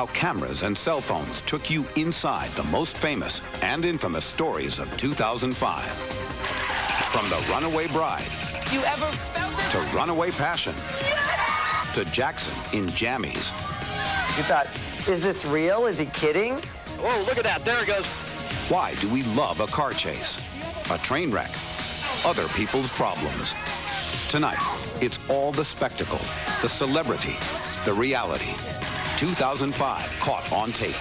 how cameras and cell phones took you inside the most famous and infamous stories of 2005. From the runaway bride You ever felt this? to runaway passion to Jackson in jammies. You thought, is this real? Is he kidding? Whoa, look at that. There it goes. Why do we love a car chase, a train wreck, other people's problems? Tonight, it's all the spectacle, the celebrity, the reality. 2005 caught on tape.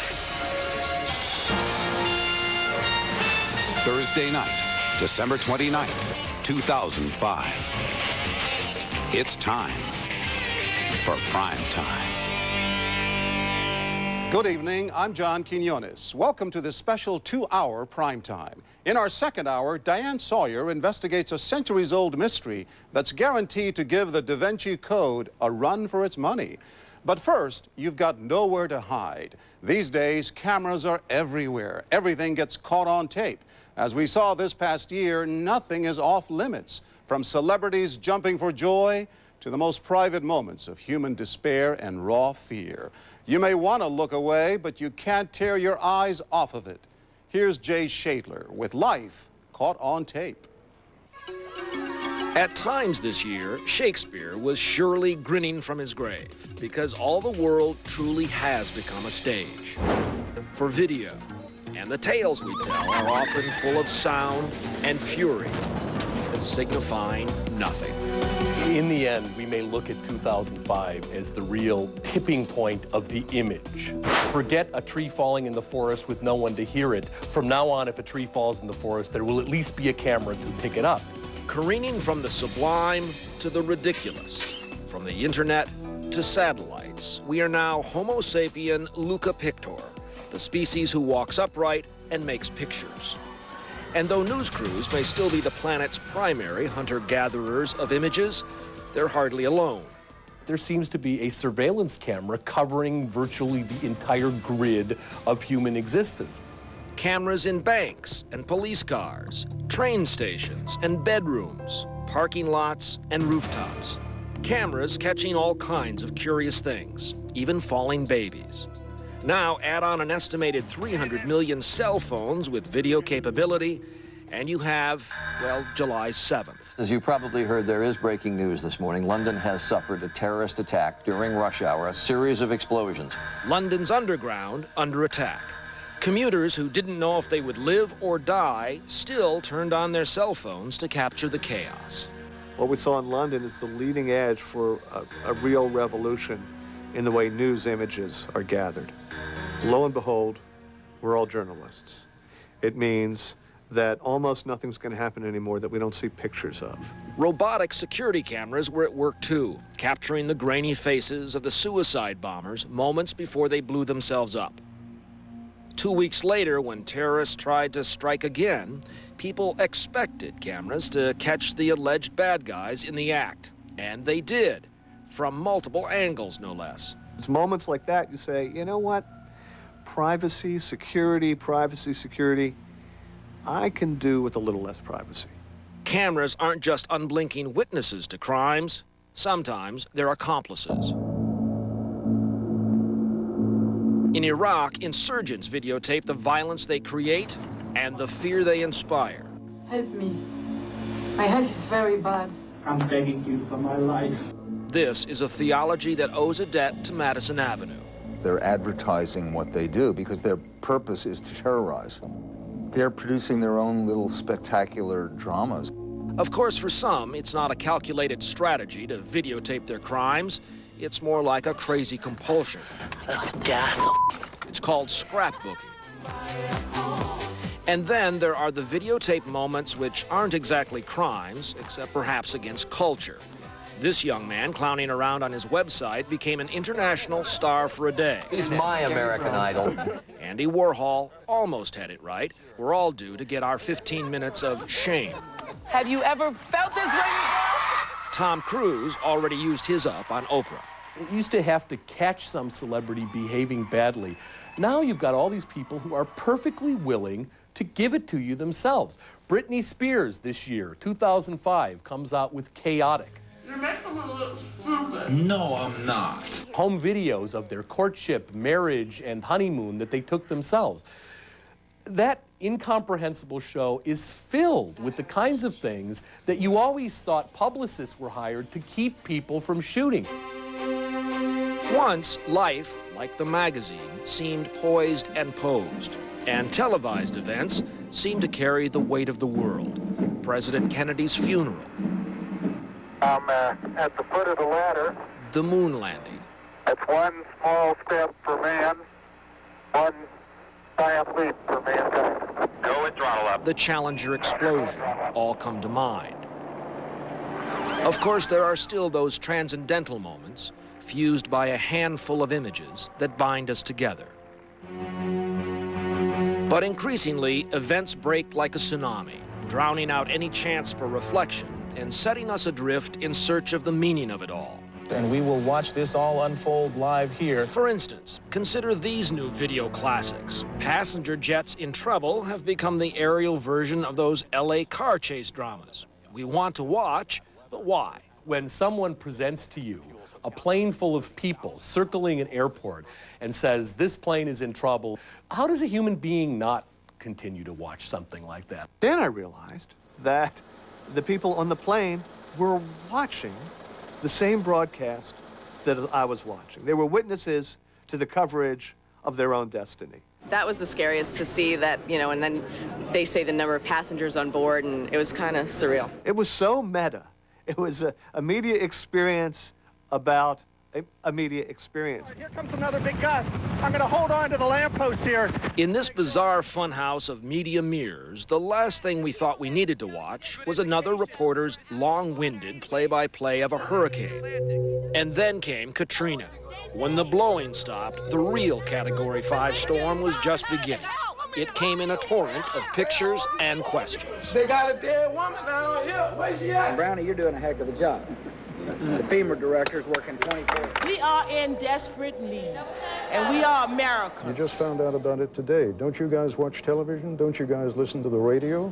Thursday night, December 29th, 2005. It's time for prime time. Good evening, I'm John Quinones. Welcome to this special 2-hour prime time. In our second hour, Diane Sawyer investigates a centuries-old mystery that's guaranteed to give the Da Vinci Code a run for its money. But first, you've got nowhere to hide. These days, cameras are everywhere. Everything gets caught on tape. As we saw this past year, nothing is off limits, from celebrities jumping for joy to the most private moments of human despair and raw fear. You may want to look away, but you can't tear your eyes off of it. Here's Jay Shadler with Life Caught on Tape. At times this year, Shakespeare was surely grinning from his grave because all the world truly has become a stage for video. And the tales we tell are often full of sound and fury, signifying nothing. In the end, we may look at 2005 as the real tipping point of the image. Forget a tree falling in the forest with no one to hear it. From now on, if a tree falls in the forest, there will at least be a camera to pick it up. Careening from the sublime to the ridiculous, from the internet to satellites, we are now Homo sapien luca pictor, the species who walks upright and makes pictures. And though news crews may still be the planet's primary hunter-gatherers of images, they're hardly alone. There seems to be a surveillance camera covering virtually the entire grid of human existence. Cameras in banks and police cars, train stations and bedrooms, parking lots and rooftops. Cameras catching all kinds of curious things, even falling babies. Now add on an estimated 300 million cell phones with video capability, and you have, well, July 7th. As you probably heard, there is breaking news this morning. London has suffered a terrorist attack during rush hour, a series of explosions. London's underground under attack. Commuters who didn't know if they would live or die still turned on their cell phones to capture the chaos. What we saw in London is the leading edge for a real revolution in the way news images are gathered. Lo and behold, we're all journalists. It means that almost nothing's going to happen anymore that we don't see pictures of. Robotic security cameras were at work too, capturing the grainy faces of the suicide bombers moments before they blew themselves up. 2 weeks later, when terrorists tried to strike again, people expected cameras to catch the alleged bad guys in the act. And they did, from multiple angles, no less. It's moments like that you say, you know what? Privacy, security, I can do with a little less privacy. Cameras aren't just unblinking witnesses to crimes. Sometimes they're accomplices. In Iraq, insurgents videotape the violence they create and the fear they inspire. Help me. My health is very bad. I'm begging you for my life. This is a theology that owes a debt to Madison Avenue. They're advertising what they do because their purpose is to terrorize. They're producing their own little spectacular dramas. Of course, for some, it's not a calculated strategy to videotape their crimes. It's more like a crazy compulsion. Let's gas. It's called scrapbooking. And then there are the videotape moments which aren't exactly crimes, except perhaps against culture. This young man clowning around on his website became an international star for a day. He's my American Idol. Andy Warhol almost had it right. We're all due to get our 15 minutes of shame. Have you ever felt this way before? Tom Cruise already used his up on Oprah. You used to have to catch some celebrity behaving badly. Now you've got all these people who are perfectly willing to give it to you themselves. Britney Spears this year, 2005, comes out with Chaotic. You're making me look stupid. No, I'm not. Home videos of their courtship, marriage, and honeymoon that they took themselves. That incomprehensible show is filled with the kinds of things that you always thought publicists were hired to keep people from shooting. Once, life, like the magazine, seemed poised and posed, and televised events seemed to carry the weight of the world. President Kennedy's funeral. I'm at the foot of the ladder. The moon landing. It's one small step for man, one giant leap for mankind. Go and throttle up. The Challenger explosion all come to mind. Of course, there are still those transcendental moments, fused by a handful of images that bind us together. But increasingly, events break like a tsunami, drowning out any chance for reflection and setting us adrift in search of the meaning of it all. And we will watch this all unfold live here. For instance, consider these new video classics. Passenger jets in trouble have become the aerial version of those LA car chase dramas. We want to watch, but why? When someone presents to you a plane full of people circling an airport and says, this plane is in trouble, how does a human being not continue to watch something like that? Then I realized that the people on the plane were watching the same broadcast that I was watching. They were witnesses to the coverage of their own destiny. That was the scariest, to see that, you know, and then they say the number of passengers on board, and it was kind of surreal. It was so meta. It was a media experience about a media experience. Here comes another big gust. I'm going to hold on to the lamppost here. In this bizarre funhouse of media mirrors, the last thing we thought we needed to watch was another reporter's long-winded play-by-play of a hurricane. And then came Katrina. When the blowing stopped, the real Category 5 storm was just beginning. It came in a torrent of pictures and questions. They got a dead woman down here. Where's she at? Brownie, you're doing a heck of a job. The FEMA director's working 24. We are in desperate need, and we are Americans. You just found out about it today. Don't you guys watch television? Don't you guys listen to the radio?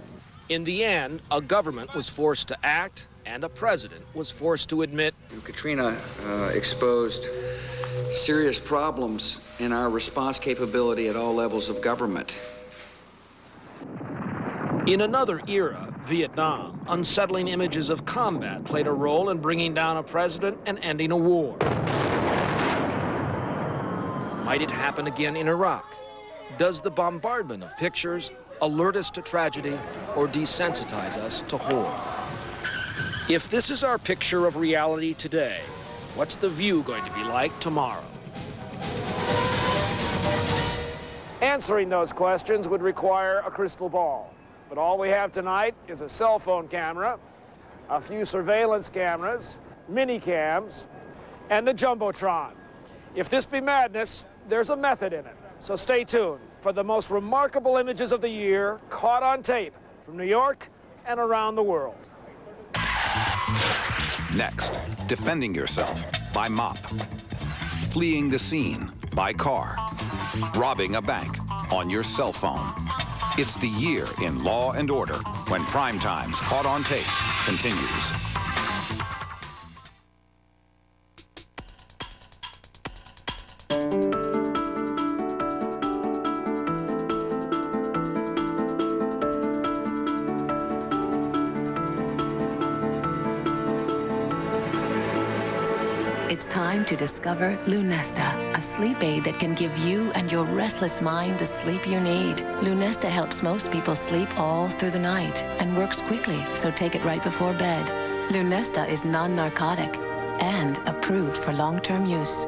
In the end, a government was forced to act, and a president was forced to admit Katrina exposed serious problems in our response capability at all levels of government. In another era, Vietnam, unsettling images of combat played a role in bringing down a president and ending a war. Might it happen again in Iraq? Does the bombardment of pictures alert us to tragedy or desensitize us to horror? If this is our picture of reality today, what's the view going to be like tomorrow? Answering those questions would require a crystal ball. But all we have tonight is a cell phone camera, a few surveillance cameras, mini cams, and a Jumbotron. If this be madness, there's a method in it. So stay tuned for the most remarkable images of the year caught on tape from New York and around the world. Next, defending yourself by mop. Fleeing the scene by car. Robbing a bank on your cell phone. It's the year in Law and Order when Primetime's Caught on Tape continues. It's time to discover Lunesta, a sleep aid that can give you and your restless mind the sleep you need. Lunesta helps most people sleep all through the night and works quickly, so take it right before bed. Lunesta is non-narcotic and approved for long-term use.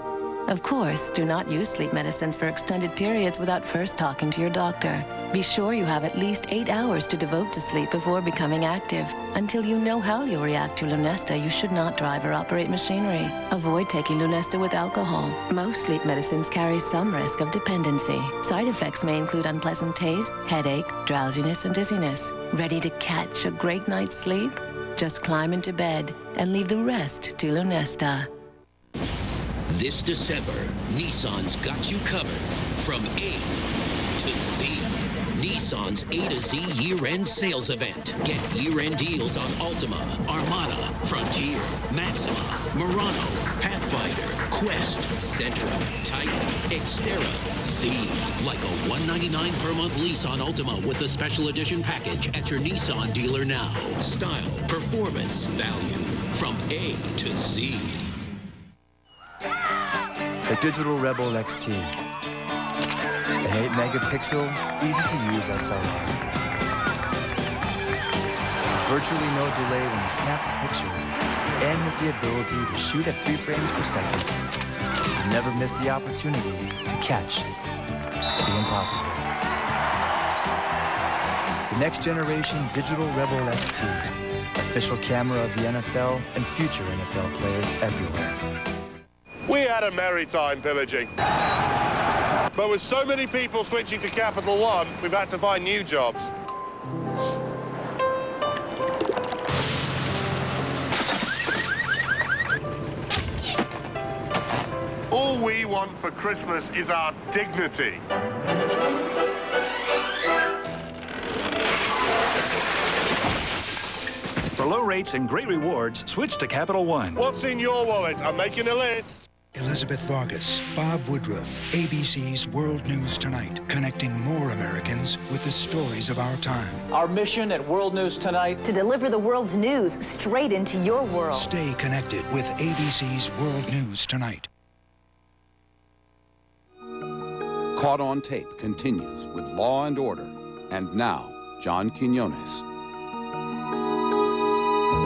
Of course, do not use sleep medicines for extended periods without first talking to your doctor. Be sure you have at least 8 hours to devote to sleep before becoming active. Until you know how you'll react to Lunesta, you should not drive or operate machinery. Avoid taking Lunesta with alcohol. Most sleep medicines carry some risk of dependency. Side effects may include unpleasant taste, headache, drowsiness, and dizziness. Ready to catch a great night's sleep? Just climb into bed and leave the rest to Lunesta. This December, Nissan's got you covered from A to Z. Nissan's A to Z year-end sales event. Get year-end deals on Altima, Armada, Frontier, Maxima, Murano, Pathfinder, Quest, Sentra, Titan, Xterra, Z. Like a $199 per month lease on Altima with the special edition package at your Nissan dealer now. Style, performance, value. From A to Z. The Digital Rebel XT. An 8-megapixel, easy-to-use SLR. Virtually no delay when you snap the picture, and with the ability to shoot at 3 frames per second, you never miss the opportunity to catch the impossible. The next generation Digital Rebel XT, official camera of the NFL and future NFL players everywhere. We had a merry time pillaging. But with so many people switching to Capital One, we've had to find new jobs. All we want for Christmas is our dignity. For low rates and great rewards, switch to Capital One. What's in your wallet? I'm making a list. Elizabeth Vargas, Bob Woodruff, ABC's World News Tonight, connecting more Americans with the stories of our time. Our mission at World News Tonight: to deliver the world's news straight into your world. Stay connected with ABC's World News Tonight. Caught on Tape continues with Law and Order. And now, John Quinones.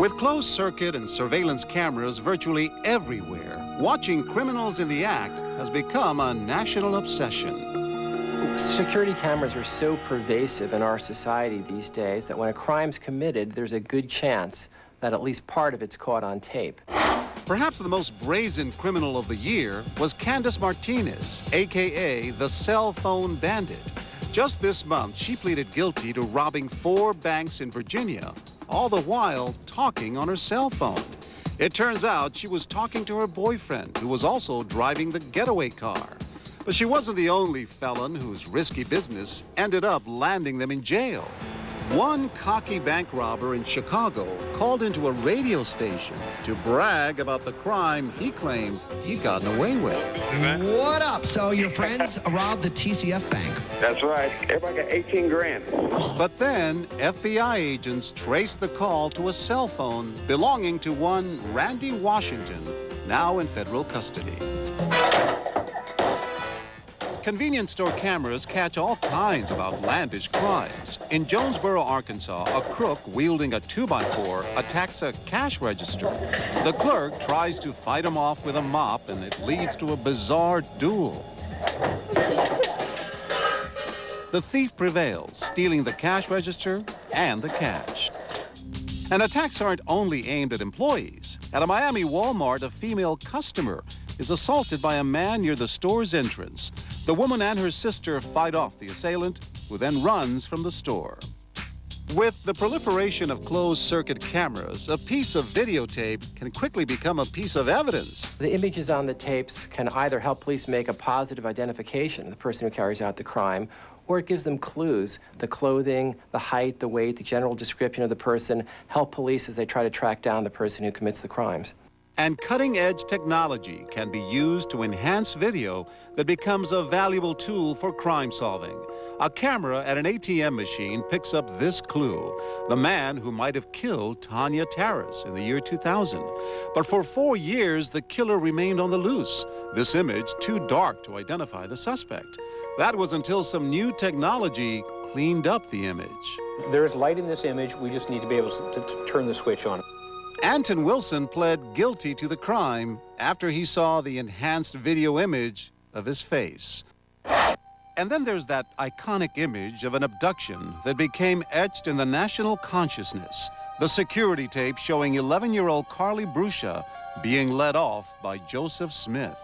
With closed-circuit and surveillance cameras virtually everywhere, watching criminals in the act has become a national obsession. Security cameras are so pervasive in our society these days that when a crime's committed, there's a good chance that at least part of it's caught on tape. Perhaps the most brazen criminal of the year was Candace Martinez, a.k.a. the cell phone bandit. Just this month, she pleaded guilty to robbing 4 banks in Virginia, all the while talking on her cell phone. It turns out she was talking to her boyfriend, who was also driving the getaway car. But she wasn't the only felon whose risky business ended up landing them in jail. One cocky bank robber in Chicago called into a radio station to brag about the crime he claimed he'd gotten away with. What up? So your friends robbed the TCF Bank? That's right. Everybody got 18 grand. But then FBI agents traced the call to a cell phone belonging to one Randy Washington, now in federal custody. Convenience store cameras catch all kinds of outlandish crimes. In Jonesboro, Arkansas, a crook wielding a 2x4 attacks a cash register. The clerk tries to fight him off with a mop, and it leads to a bizarre duel. The thief prevails, stealing the cash register and the cash. And attacks aren't only aimed at employees. At a Miami Walmart, a female customer is assaulted by a man near the store's entrance. The woman and her sister fight off the assailant, who then runs from the store. With the proliferation of closed-circuit cameras, a piece of videotape can quickly become a piece of evidence. The images on the tapes can either help police make a positive identification of the person who carries out the crime, or it gives them clues. The clothing, the height, the weight, the general description of the person help police as they try to track down the person who commits the crimes. And cutting-edge technology can be used to enhance video that becomes a valuable tool for crime solving. A camera at an ATM machine picks up this clue: the man who might have killed Tanya Terrace in the year 2000. But for 4 years, the killer remained on the loose. This image too dark to identify the suspect. That was until some new technology cleaned up the image. There's light in this image. We just need to be able to turn the switch on. Anton Wilson pled guilty to the crime after he saw the enhanced video image of his face. And then there's that iconic image of an abduction that became etched in the national consciousness. The security tape showing 11-year-old Carly Bruscia being led off by Joseph Smith.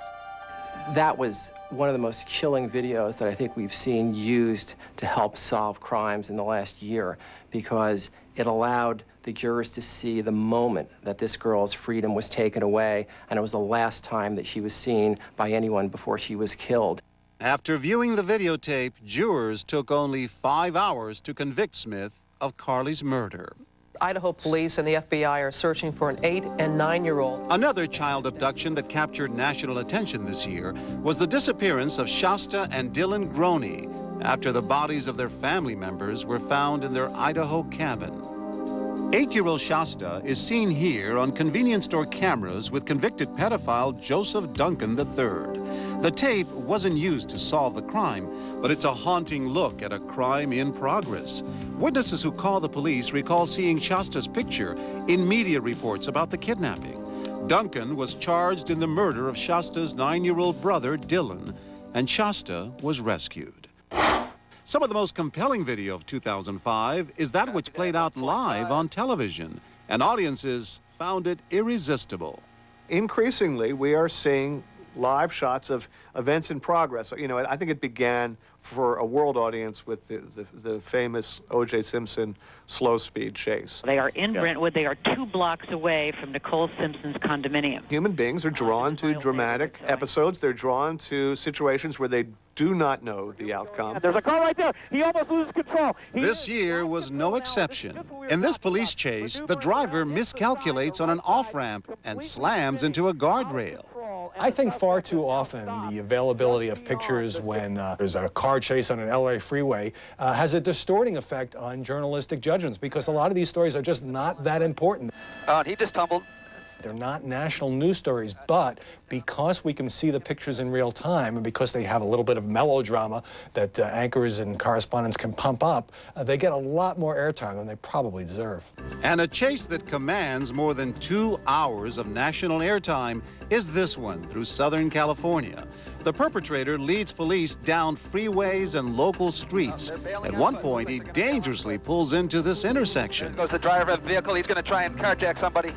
That was one of the most chilling videos that I think we've seen used to help solve crimes in the last year, because it allowed the jurors to see the moment that this girl's freedom was taken away, and it was the last time that she was seen by anyone before she was killed. After viewing the videotape, jurors took only 5 hours to convict Smith of Carly's murder. Idaho police and the FBI are searching for an 8- and 9-year-old. Another child abduction that captured national attention this year was the disappearance of Shasta and Dylan Groney after the bodies of their family members were found in their Idaho cabin. 8-year-old Shasta is seen here on convenience store cameras with convicted pedophile Joseph Duncan III. The tape wasn't used to solve the crime, but it's a haunting look at a crime in progress. Witnesses who call the police recall seeing Shasta's picture in media reports about the kidnapping. Duncan was charged in the murder of Shasta's 9-year-old brother, Dylan, and Shasta was rescued. Some of the most compelling video of 2005 is that which played out live on television, and audiences found it irresistible. Increasingly, we are seeing live shots of events in progress. You know, I think it began for a world audience with the famous O.J. Simpson slow-speed chase. They are in Brentwood. They are 2 blocks away from Nicole Simpson's condominium. Human beings are drawn to dramatic episodes. They're drawn to situations where they do not know the outcome. There's a car right there. He almost loses control. This year was no exception. In this police chase, the driver miscalculates on an off-ramp and slams into a guardrail. I think far too often the availability of pictures when there's a car chase on an LA freeway has a distorting effect on journalistic judgments, because a lot of these stories are just not that important. He just tumbled. They're not national news stories, but because we can see the pictures in real time and because they have a little bit of melodrama that anchors and correspondents can pump up, they get a lot more airtime than they probably deserve. And a chase that commands more than 2 hours of national airtime is this one through Southern California. The perpetrator leads police down freeways and local streets. At one point, he dangerously pulls into this intersection. There goes the driver of the vehicle. He's going to try and carjack somebody.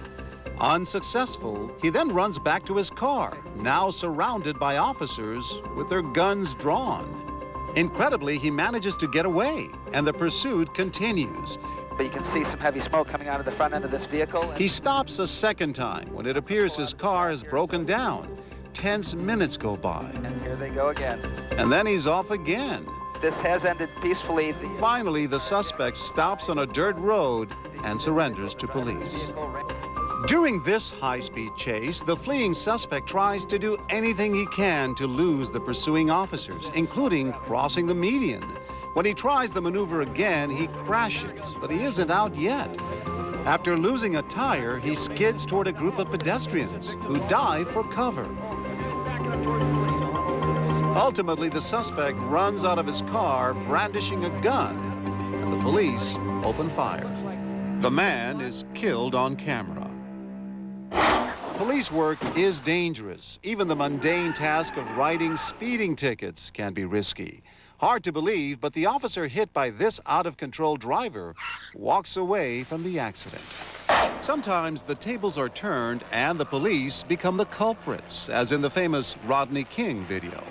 Unsuccessful, he then runs back to his car, now surrounded by officers with their guns drawn. Incredibly, he manages to get away, and the pursuit continues. But you can see some heavy smoke coming out of the front end of this vehicle. He stops a second time when it appears his car is broken down. Tense minutes go by. And here they go again. And then he's off again. This has ended peacefully. Finally, the suspect stops on a dirt road and surrenders to police. During this high-speed chase, the fleeing suspect tries to do anything he can to lose the pursuing officers, including crossing the median. When he tries the maneuver again, he crashes, but he isn't out yet. After losing a tire, he skids toward a group of pedestrians who dive for cover. Ultimately, the suspect runs out of his car brandishing a gun, and the police open fire. The man is killed on camera. Police work is dangerous. Even the mundane task of writing speeding tickets can be risky. Hard to believe, but the officer hit by this out-of-control driver walks away from the accident. Sometimes the tables are turned and the police become the culprits, as in the famous Rodney King video.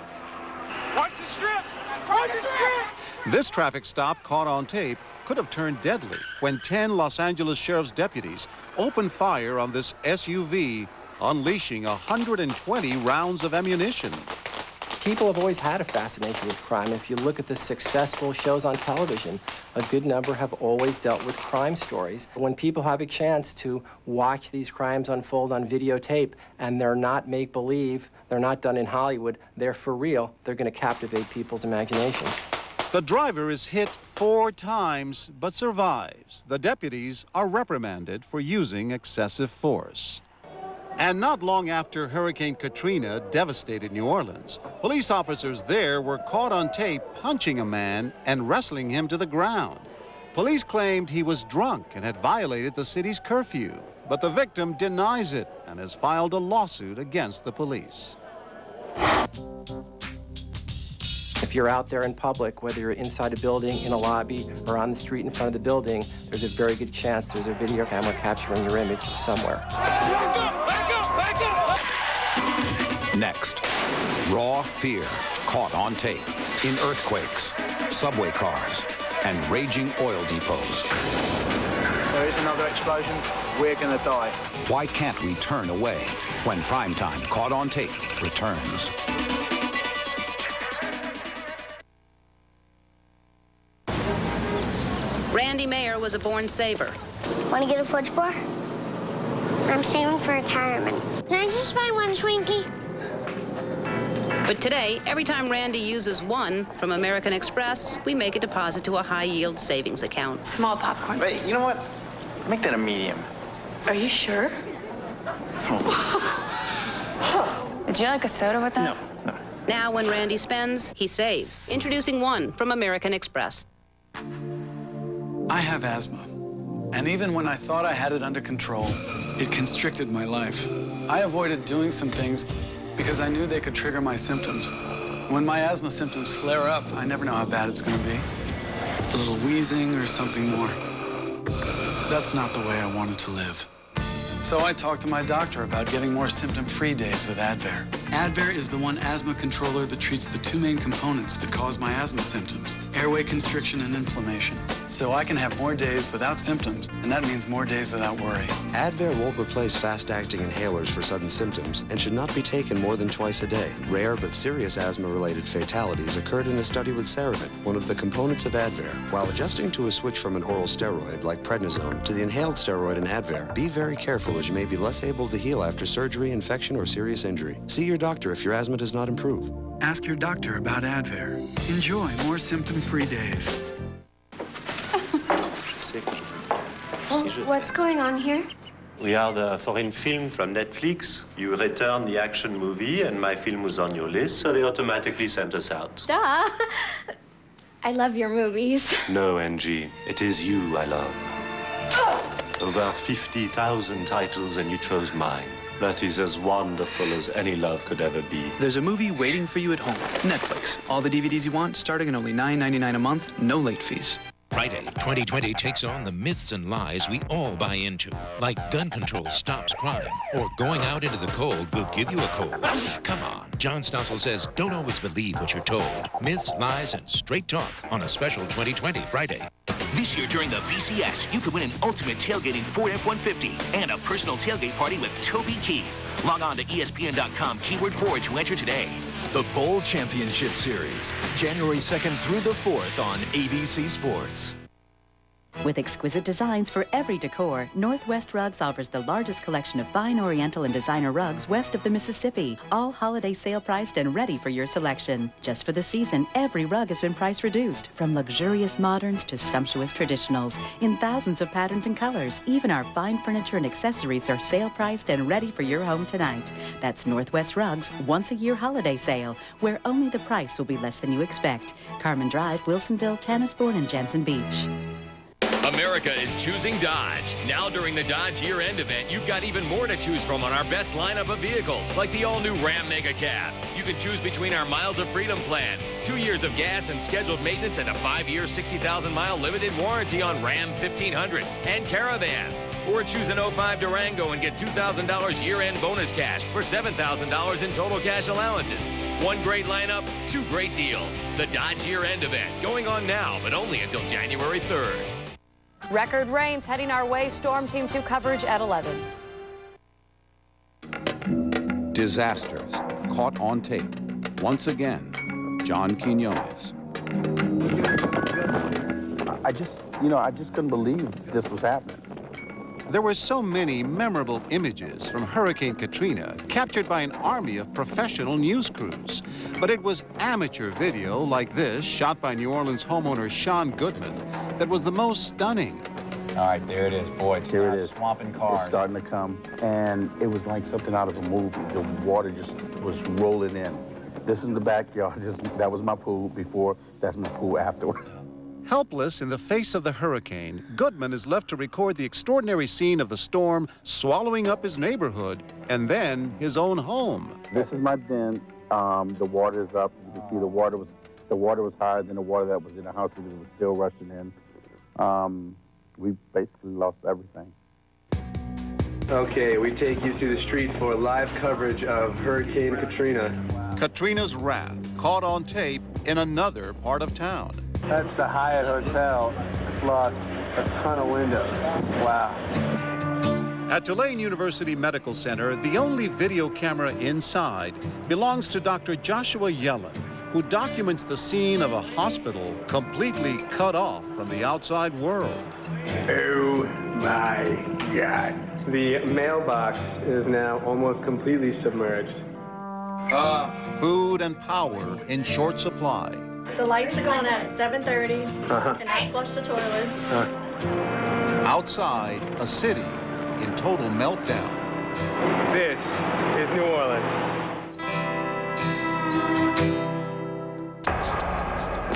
Watch the strip! Watch the strip! This traffic stop caught on tape could have turned deadly when 10 Los Angeles sheriff's deputies opened fire on this SUV, unleashing 120 rounds of ammunition. People have always had a fascination with crime. If you look at the successful shows on television, a good number have always dealt with crime stories. When people have a chance to watch these crimes unfold on videotape, and they're not make-believe, they're not done in Hollywood, they're for real, they're going to captivate people's imaginations. The driver is hit 4 times, but survives. The deputies are reprimanded for using excessive force. And not long after Hurricane Katrina devastated New Orleans, police officers there were caught on tape punching a man and wrestling him to the ground. Police claimed he was drunk and had violated the city's curfew, but the victim denies it and has filed a lawsuit against the police. If you're out there in public, whether you're inside a building, in a lobby, or on the street in front of the building, there's a very good chance there's a video camera capturing your image somewhere. Back up! Back up! Next, raw fear caught on tape in earthquakes, subway cars, and raging oil depots. There is another explosion. We're going to die. Why can't we turn away when Primetime Caught on Tape returns? Randy Mayer was a born saver. Want to get a fudge bar? I'm saving for retirement. Can I just buy one Twinkie? But today, every time Randy uses one from American Express, we make a deposit to a high-yield savings account. Small popcorn. Wait, you know what? Make that a medium. Are you sure? Would you like a soda with that? No. Now, when Randy spends, he saves. Introducing one from American Express. I have asthma. And even when I thought I had it under control, it constricted my life. I avoided doing some things because I knew they could trigger my symptoms. When my asthma symptoms flare up, I never know how bad it's going to be. A little wheezing or something more. That's not the way I wanted to live. So I talked to my doctor about getting more symptom-free days with Advair. Advair is the one asthma controller that treats the two main components that cause my asthma symptoms, airway constriction and inflammation. So I can have more days without symptoms, and that means more days without worry. Advair won't replace fast-acting inhalers for sudden symptoms and should not be taken more than twice a day. Rare but serious asthma-related fatalities occurred in a study with Ceravin, one of the components of Advair. While adjusting to a switch from an oral steroid like prednisone to the inhaled steroid in Advair, be very careful as you may be less able to heal after surgery, infection, or serious injury. See your doctor if your asthma does not improve. Ask your doctor about Advair. Enjoy more symptom-free days. What's going on here? We are the foreign film from Netflix. You returned the action movie, and my film was on your list, so they automatically sent us out. Duh. I love your movies. No, NG. It is you I love. Over 50,000 titles, and you chose mine. That is as wonderful as any love could ever be. There's a movie waiting for you at home. Netflix. All the DVDs you want, starting at only $9.99 a month, no late fees. Friday, 2020 takes on the myths and lies we all buy into, like gun control stops crime, or going out into the cold will give you a cold. Come on. John Stossel says don't always believe what you're told. Myths, lies, and straight talk on a special 2020 Friday. This year during the BCS, you could win an ultimate tailgating Ford F-150 and a personal tailgate party with Toby Keith. Log on to ESPN.com, keyword Ford to enter today. The Bowl Championship Series, January 2nd through the 4th on ABC Sports. With exquisite designs for every decor, Northwest Rugs offers the largest collection of fine Oriental and designer rugs west of the Mississippi, all holiday sale priced and ready for your selection. Just for the season, every rug has been price reduced, from luxurious moderns to sumptuous traditionals, in thousands of patterns and colors. Even our fine furniture and accessories are sale priced and ready for your home tonight. That's Northwest Rugs' once-a-year holiday sale, where only the price will be less than you expect. Carmen Drive, Wilsonville, Tannisbourne, and Jensen Beach. America is choosing Dodge. Now during the Dodge year-end event, you've got even more to choose from on our best lineup of vehicles, like the all-new Ram Mega Cab. You can choose between our Miles of Freedom plan, 2 years of gas and scheduled maintenance, and a 5-year, 60,000-mile limited warranty on Ram 1500 and Caravan. Or choose an 05 Durango and get $2,000 year-end bonus cash for $7,000 in total cash allowances. One great lineup, 2 great deals. The Dodge year-end event, going on now, but only until January 3rd. Record rains heading our way. Storm Team 2 coverage at 11. Disasters caught on tape. Once again, John Quinones. I just couldn't believe this was happening. There were so many memorable images from Hurricane Katrina captured by an army of professional news crews. But it was amateur video like this, shot by New Orleans homeowner Sean Goodman, that was the most stunning. All right, there it is, boys. Here it is. Swamping cars. It's starting to come, and it was like something out of a movie. The water just was rolling in. This is the backyard. That was my pool before. That's my pool afterward. Helpless in the face of the hurricane, Goodman is left to record the extraordinary scene of the storm swallowing up his neighborhood and then his own home. This is my den. The water is up. You can see the water was higher than the water that was in the house because it was still rushing in. We basically lost everything. Okay, we take you to the street for live coverage of Hurricane Katrina. Katrina's wrath caught on tape in another part of town. That's the Hyatt Hotel. It's lost a ton of windows. Wow. At Tulane University Medical Center, the only video camera inside belongs to Dr. Joshua Yellen, who documents the scene of a hospital completely cut off from the outside world. Oh my God. The mailbox is now almost completely submerged. Food and power in short supply. The lights are going out at 7:30, and I flush the toilets. Outside, a city in total meltdown. This is New Orleans.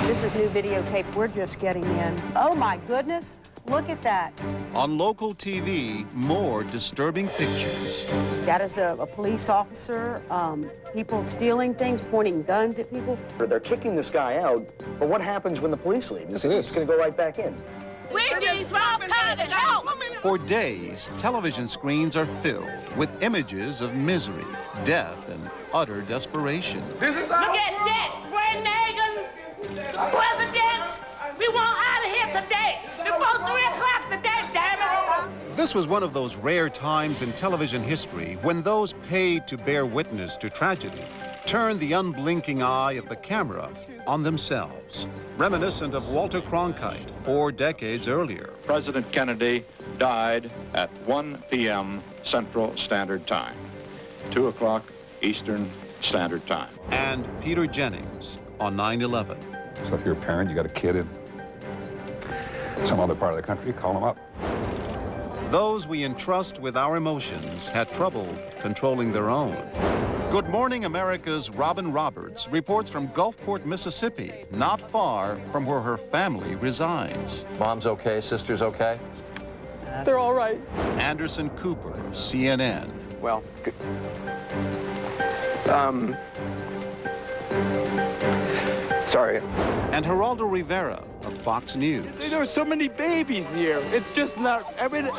This is new videotape we're just getting in. Oh my goodness, look at that. On local TV, more disturbing pictures. That is a police officer, people stealing things, pointing guns at people. They're kicking this guy out, but what happens when the police leave? It's going to go right back in. We need some kind of help! For days, television screens are filled with images of misery, death, and utter desperation. Look at that! Reagan, the president! We want out of here today! Before 3 o'clock today, damn it! This was one of those rare times in television history when those paid to bear witness to tragedy turned the unblinking eye of the camera on themselves, reminiscent of Walter Cronkite 4 decades earlier. President Kennedy died at 1 p.m. Central Standard Time, 2 o'clock Eastern Standard Time. And Peter Jennings on 9/11. So if you're a parent, you got a kid in some other part of the country, call them up. Those we entrust with our emotions had trouble controlling their own. Good Morning America's Robin Roberts reports from Gulfport, Mississippi, not far from where her family resides. Mom's okay, sister's okay? They're all right. Anderson Cooper, CNN. Well, sorry. And Geraldo Rivera of Fox News. There are so many babies here. It's just not, I mean,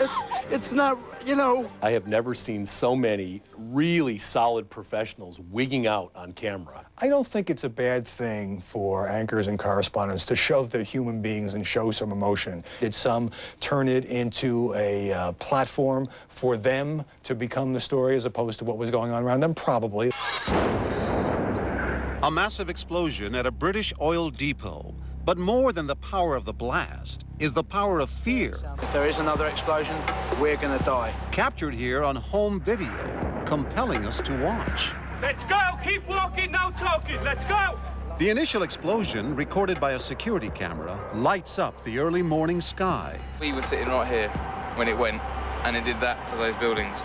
it's not, you know. I have never seen so many really solid professionals wigging out on camera. I don't think it's a bad thing for anchors and correspondents to show that they're human beings and show some emotion. Did some turn it into a platform for them to become the story as opposed to what was going on around them? Probably. A massive explosion at a British oil depot. But more than the power of the blast is the power of fear. If there is another explosion, we're gonna die. Captured here on home video, compelling us to watch. Let's go! Keep walking, no talking! Let's go! The initial explosion, recorded by a security camera, lights up the early morning sky. We were sitting right here when it went, and it did that to those buildings.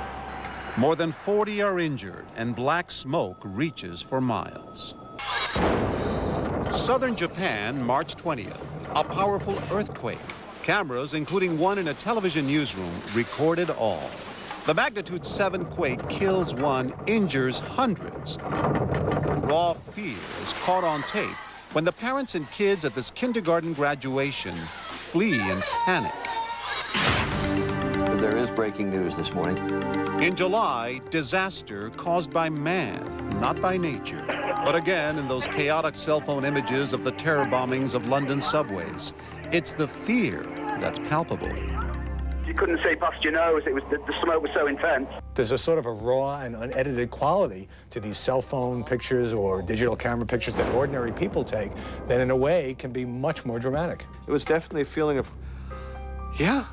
More than 40 are injured, and black smoke reaches for miles. Southern Japan, March 20th, a powerful earthquake. Cameras, including one in a television newsroom, recorded all. The magnitude 7 quake kills one, injures hundreds. Raw fear is caught on tape when the parents and kids at this kindergarten graduation flee in panic. But there is breaking news this morning. In July, disaster caused by man, not by nature. But again, in those chaotic cell phone images of the terror bombings of London subways, it's the fear that's palpable. You couldn't see past your nose. It was the smoke was so intense. There's a sort of a raw and unedited quality to these cell phone pictures or digital camera pictures that ordinary people take that in a way can be much more dramatic. It was definitely a feeling of, yeah,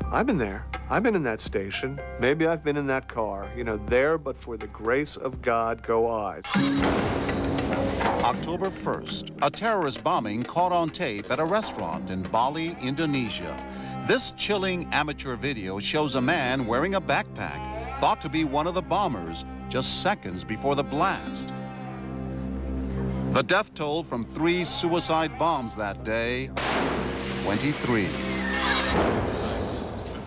I've been there. I've been in that station. Maybe I've been in that car. You know, there, but for the grace of God go I. October 1st, a terrorist bombing caught on tape at a restaurant in Bali, Indonesia. This chilling amateur video shows a man wearing a backpack, thought to be one of the bombers, just seconds before the blast. The death toll from 3 suicide bombs that day, 23.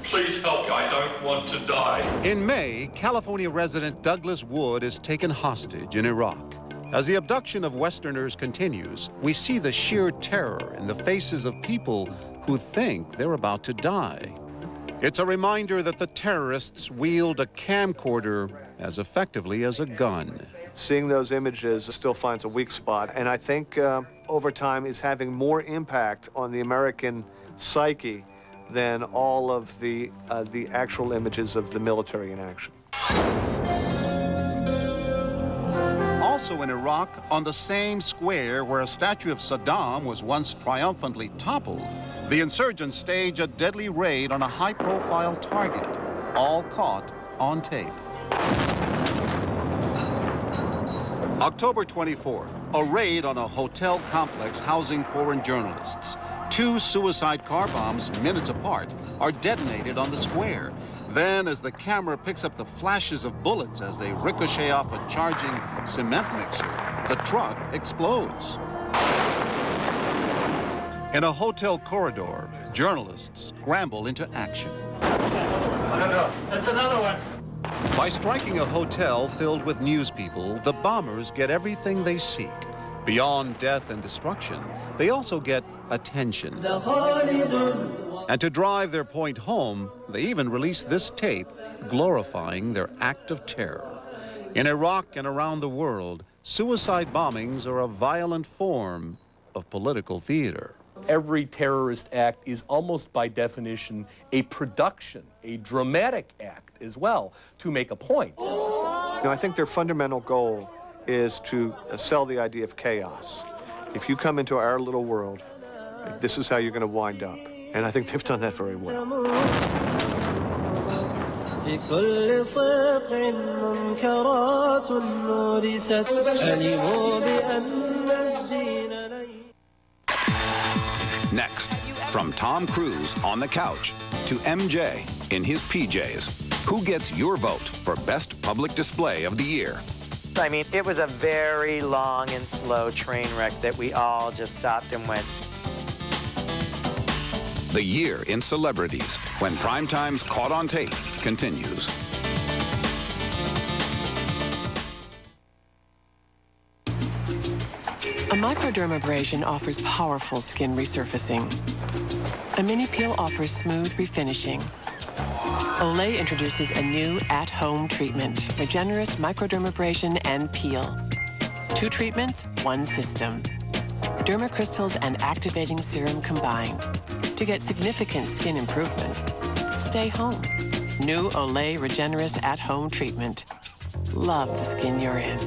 Please help me, I don't want to die. In May, California resident Douglas Wood is taken hostage in Iraq. As the abduction of Westerners continues, we see the sheer terror in the faces of people who think they're about to die. It's a reminder that the terrorists wield a camcorder as effectively as a gun. Seeing those images still finds a weak spot, and I think over time is having more impact on the American psyche than all of the actual images of the military in action. Also in Iraq, on the same square where a statue of Saddam was once triumphantly toppled, the insurgents stage a deadly raid on a high-profile target, all caught on tape. October 24th, a raid on a hotel complex housing foreign journalists. 2 suicide car bombs, minutes apart, are detonated on the square. Then, as the camera picks up the flashes of bullets as they ricochet off a charging cement mixer, the truck explodes. In a hotel corridor, journalists scramble into action. That's another one. By striking a hotel filled with news people, the bombers get everything they seek. Beyond death and destruction, they also get attention. And to drive their point home, they even release this tape glorifying their act of terror. In Iraq and around the world, suicide bombings are a violent form of political theater. Every terrorist act is almost by definition a production, a dramatic act as well, to make a point. You know, I think their fundamental goal is to sell the idea of chaos. If you come into our little world, this is how you're going to wind up. And I think they've done that very well. Next, from Tom Cruise on the couch to MJ in his PJs, who gets your vote for Best Public Display of the Year? I mean, it was a very long and slow train wreck that we all just stopped and went. The Year in Celebrities, when Primetime's Caught on Tape continues. A microdermabrasion offers powerful skin resurfacing. A mini peel offers smooth refinishing. Olay introduces a new at-home treatment, Regenerous Microdermabrasion and Peel. 2 treatments, 1 system. Dermacrystals and activating serum combined to get significant skin improvement. Stay home. New Olay Regenerous at-home treatment. Love the skin you're in.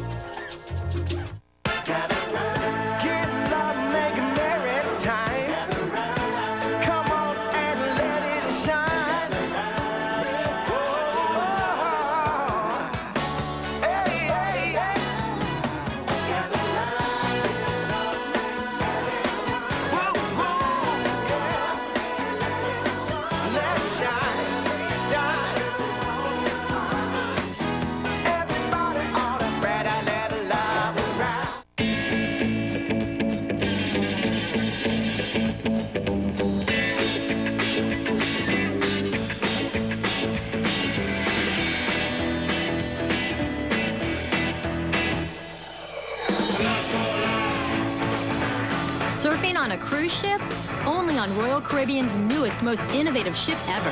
Surfing on a cruise ship? Only on Royal Caribbean's newest, most innovative ship ever,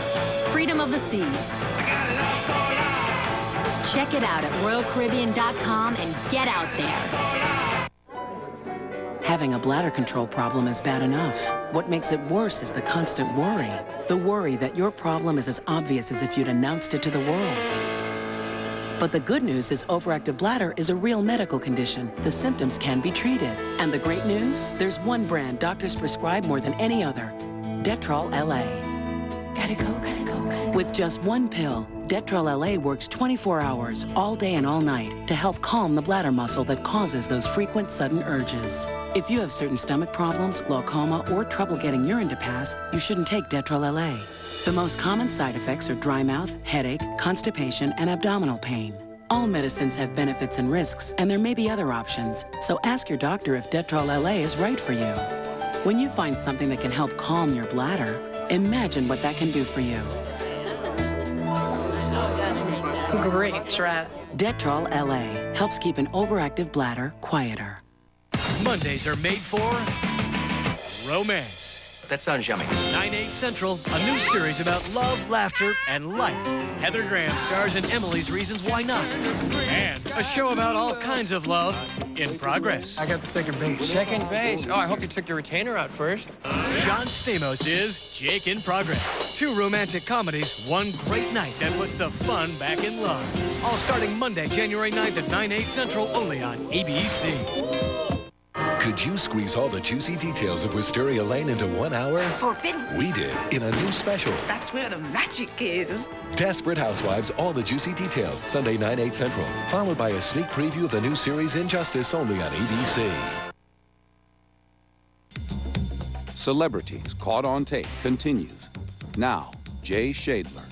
Freedom of the Seas. Check it out at RoyalCaribbean.com and get out there. Having a bladder control problem is bad enough. What makes it worse is the constant worry. The worry that your problem is as obvious as if you'd announced it to the world. But the good news is overactive bladder is a real medical condition. The symptoms can be treated. And the great news? There's one brand doctors prescribe more than any other. Detrol LA. Gotta go, gotta go, gotta go. With just 1 pill, Detrol LA works 24 hours, all day and all night, to help calm the bladder muscle that causes those frequent sudden urges. If you have certain stomach problems, glaucoma, or trouble getting urine to pass, you shouldn't take Detrol LA. The most common side effects are dry mouth, headache, constipation, and abdominal pain. All medicines have benefits and risks, and there may be other options, so ask your doctor if Detrol LA is right for you. When you find something that can help calm your bladder, imagine what that can do for you. Great dress. Detrol LA helps keep an overactive bladder quieter. Mondays are made for romance. That sounds yummy. 9/8 Central, a new series about love, laughter, and life. Heather Graham stars in Emily's Reasons Why Not. And a show about all kinds of love in progress. I got the second base. Second base? Oh, I hope you took your retainer out first. John Stamos is Jake in Progress. 2 romantic comedies, 1 great night that puts the fun back in love. All starting Monday, January 9th at 9/8 Central, only on ABC. Could you squeeze all the juicy details of Wisteria Lane into 1 hour? Forbidden. We did in a new special. That's where the magic is. Desperate Housewives, all the juicy details. Sunday, 9/8 Central. Followed by a sneak preview of the new series Injustice, only on ABC. Celebrities Caught on Tape continues. Now, Jay Shadler.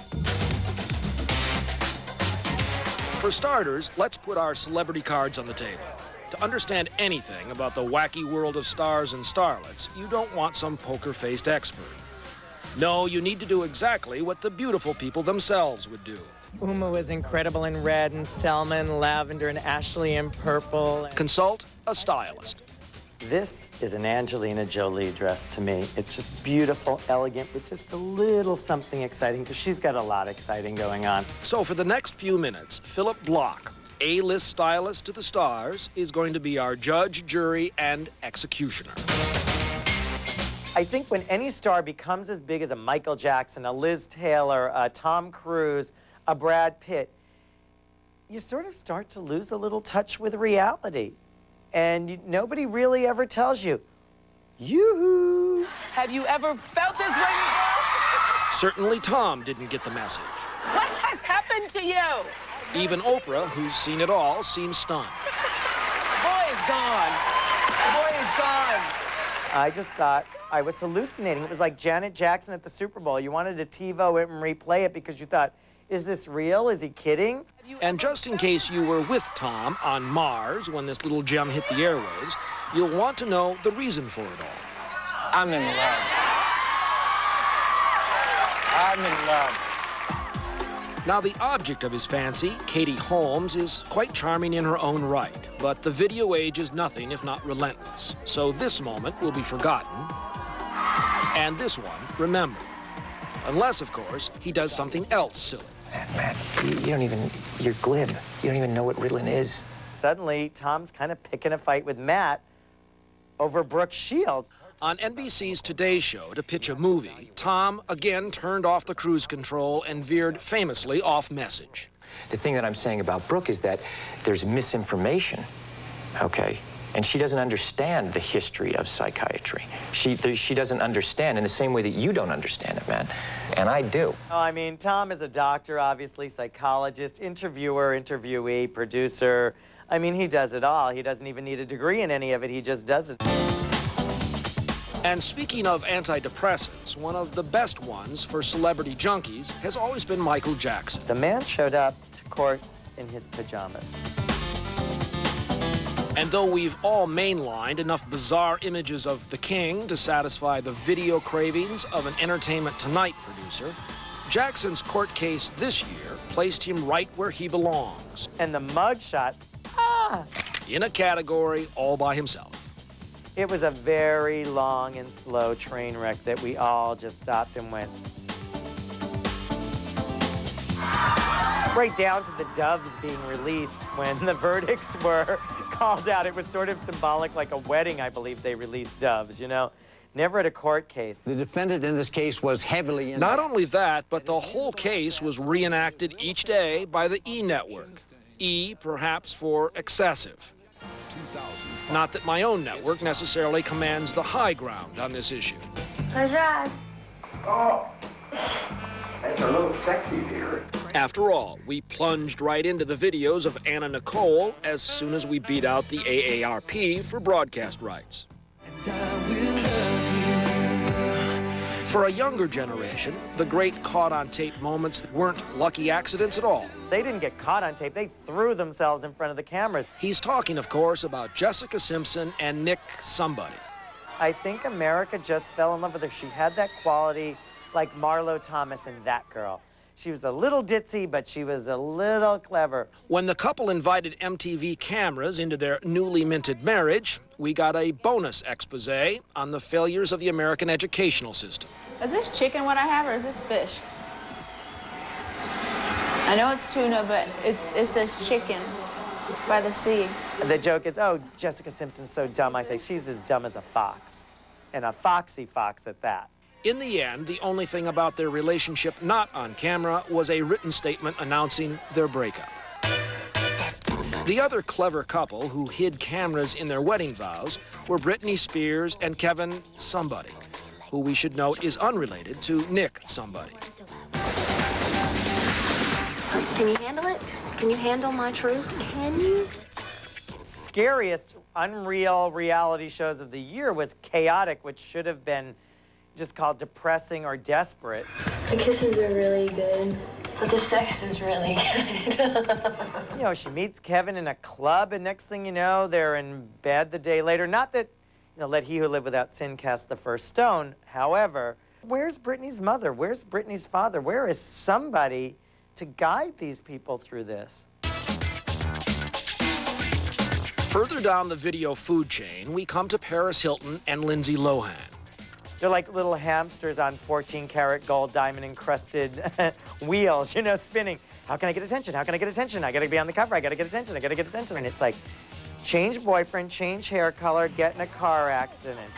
For starters, let's put our celebrity cards on the table. To understand anything about the wacky world of stars and starlets, you don't want some poker-faced expert. No, you need to do exactly what the beautiful people themselves would do. Uma was incredible in red, and Selma in lavender, and Ashley in purple. Consult a stylist. This is an Angelina Jolie dress to me. It's just beautiful, elegant, with just a little something exciting, because she's got a lot exciting going on. So for the next few minutes, Philip Block, A-list stylist to the stars, is going to be our judge, jury, and executioner. I think when any star becomes as big as a Michael Jackson, a Liz Taylor, a Tom Cruise, a Brad Pitt, you sort of start to lose a little touch with reality. And nobody really ever tells you, yoo-hoo. Have you ever felt this way before? Certainly Tom didn't get the message. What has happened to you? Even Oprah, who's seen it all, seems stunned. Boy is gone. Boy is gone. I just thought I was hallucinating. It was like Janet Jackson at the Super Bowl. You wanted to TiVo it and replay it because you thought, is this real? Is he kidding? And just in case you were with Tom on Mars when this little gem hit the airwaves, you'll want to know the reason for it all. I'm in love. I'm in love. Now, the object of his fancy, Katie Holmes, is quite charming in her own right, but the video age is nothing if not relentless. So this moment will be forgotten, and this one remembered. Unless, of course, he does something else silly. Matt, you don't even, you're glib. You don't even know what Ritalin is. Suddenly, Tom's kind of picking a fight with Matt over Brooke Shields. On NBC's Today Show to pitch a movie, Tom again turned off the cruise control and veered famously off message. The thing that I'm saying about Brooke is that there's misinformation, okay? And she doesn't understand the history of psychiatry. She doesn't understand in the same way that you don't understand it, man. And I do. Oh, I mean, Tom is a doctor, obviously, psychologist, interviewer, interviewee, producer. I mean, he does it all. He doesn't even need a degree in any of it. He just does it. And speaking of antidepressants, one of the best ones for celebrity junkies has always been Michael Jackson. The man showed up to court in his pajamas. And though we've all mainlined enough bizarre images of the king to satisfy the video cravings of an Entertainment Tonight producer, Jackson's court case this year placed him right where he belongs. And the mugshot, in a category all by himself. It was a very long and slow train wreck that we all just stopped and went. Right down to the doves being released when the verdicts were called out. It was sort of symbolic, like a wedding, I believe they released doves, you know? Never at a court case. The defendant in this case was heavily in... Not only that, but the whole case was reenacted each day by the E! Network. E, perhaps for excessive. Not that my own network necessarily commands the high ground on this issue. Close your eyes. Oh, that's a little sexy, dear. After all, we plunged right into the videos of Anna Nicole as soon as we beat out the AARP for broadcast rights. For a younger generation, the great caught-on-tape moments weren't lucky accidents at all. They didn't get caught on tape. They threw themselves in front of the cameras. He's talking, of course, about Jessica Simpson and Nick somebody. I think America just fell in love with her. She had that quality like Marlo Thomas and That Girl. She was a little ditzy, but she was a little clever. When the couple invited MTV cameras into their newly minted marriage, we got a bonus expose on the failures of the American educational system. Is this chicken what I have, or is this fish? I know it's tuna, but it says chicken by the sea. The joke is, oh, Jessica Simpson's so dumb. I say, she's as dumb as a fox, and a foxy fox at that. In the end, the only thing about their relationship not on camera was a written statement announcing their breakup. The other clever couple who hid cameras in their wedding vows were Britney Spears and Kevin Somebody, who we should note is unrelated to Nick Somebody. Can you handle it? Can you handle my truth? Can you? Scariest unreal reality shows of the year was Chaotic, which should have been just called Depressing or Desperate. The kisses are really good, but the sex is really good. You know, she meets Kevin in a club, and next thing you know, they're in bed the day later. Not that, you know, let he who live without sin cast the first stone. However, where's Britney's mother? Where's Britney's father? Where is somebody to guide these people through this? Further down the video food chain, we come to Paris Hilton and Lindsay Lohan. They're like little hamsters on 14-karat gold diamond-encrusted wheels, you know, spinning. How can I get attention? How can I get attention? I gotta be on the cover. I gotta get attention. I gotta get attention. And it's like, change boyfriend, change hair color, get in a car accident.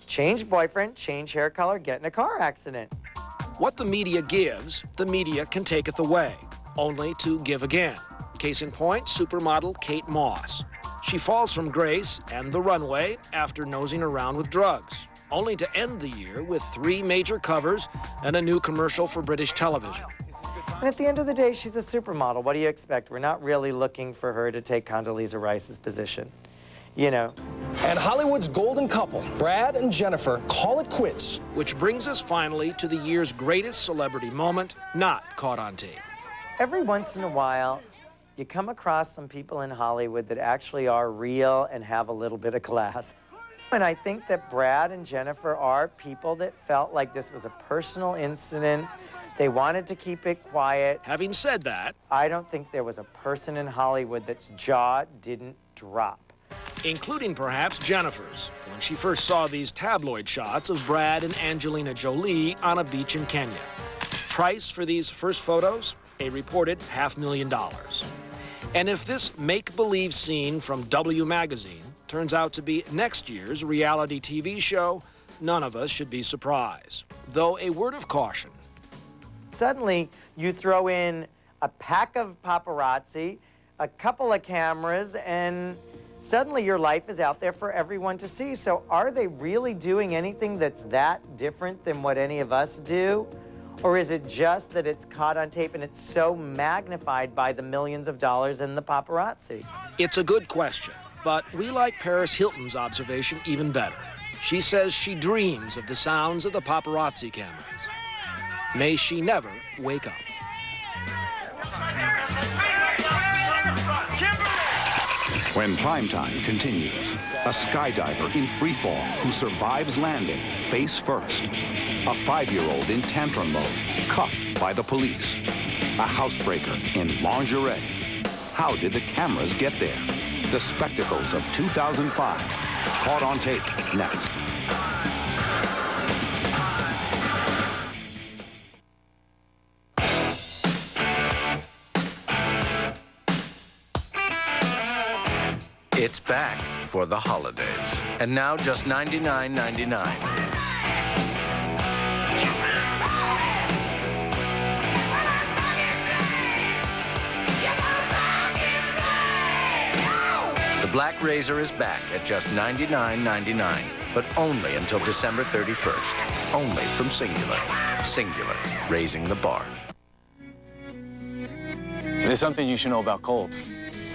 Change boyfriend, change hair color, get in a car accident. What the media gives, the media can taketh away, only to give again. Case in point, supermodel Kate Moss. She falls from grace and the runway after nosing around with drugs, only to end the year with 3 major covers and a new commercial for British television. And at the end of the day, she's a supermodel. What do you expect? We're not really looking for her to take Condoleezza Rice's position, you know. And Hollywood's golden couple, Brad and Jennifer, call it quits. Which brings us finally to the year's greatest celebrity moment, not caught on tape. Every once in a while, you come across some people in Hollywood that actually are real and have a little bit of class. And I think that Brad and Jennifer are people that felt like this was a personal incident. They wanted to keep it quiet. Having said that, I don't think there was a person in Hollywood that's jaw didn't drop. Including perhaps Jennifer's, when she first saw these tabloid shots of Brad and Angelina Jolie on a beach in Kenya. Price for these first photos? A reported $500,000. And if this make-believe scene from W Magazine turns out to be next year's reality TV show, none of us should be surprised. Though a word of caution. Suddenly, you throw in a pack of paparazzi, a couple of cameras, and suddenly your life is out there for everyone to see. So are they really doing anything that's that different than what any of us do? Or is it just that it's caught on tape and it's so magnified by the millions of dollars in the paparazzi? It's a good question, but we like Paris Hilton's observation even better. She says she dreams of the sounds of the paparazzi cameras. May she never wake up. When Primetime continues, a skydiver in freefall who survives landing face first. A 5-year-old in tantrum mode, cuffed by the police. A housebreaker in lingerie. How did the cameras get there? The spectacles of 2005. Caught on tape, next. It's back for the holidays, and now just $99.99. The Black Razor is back at just $99.99, but only until December 31st. Only from Singular. Singular, raising the bar. There's something you should know about colds.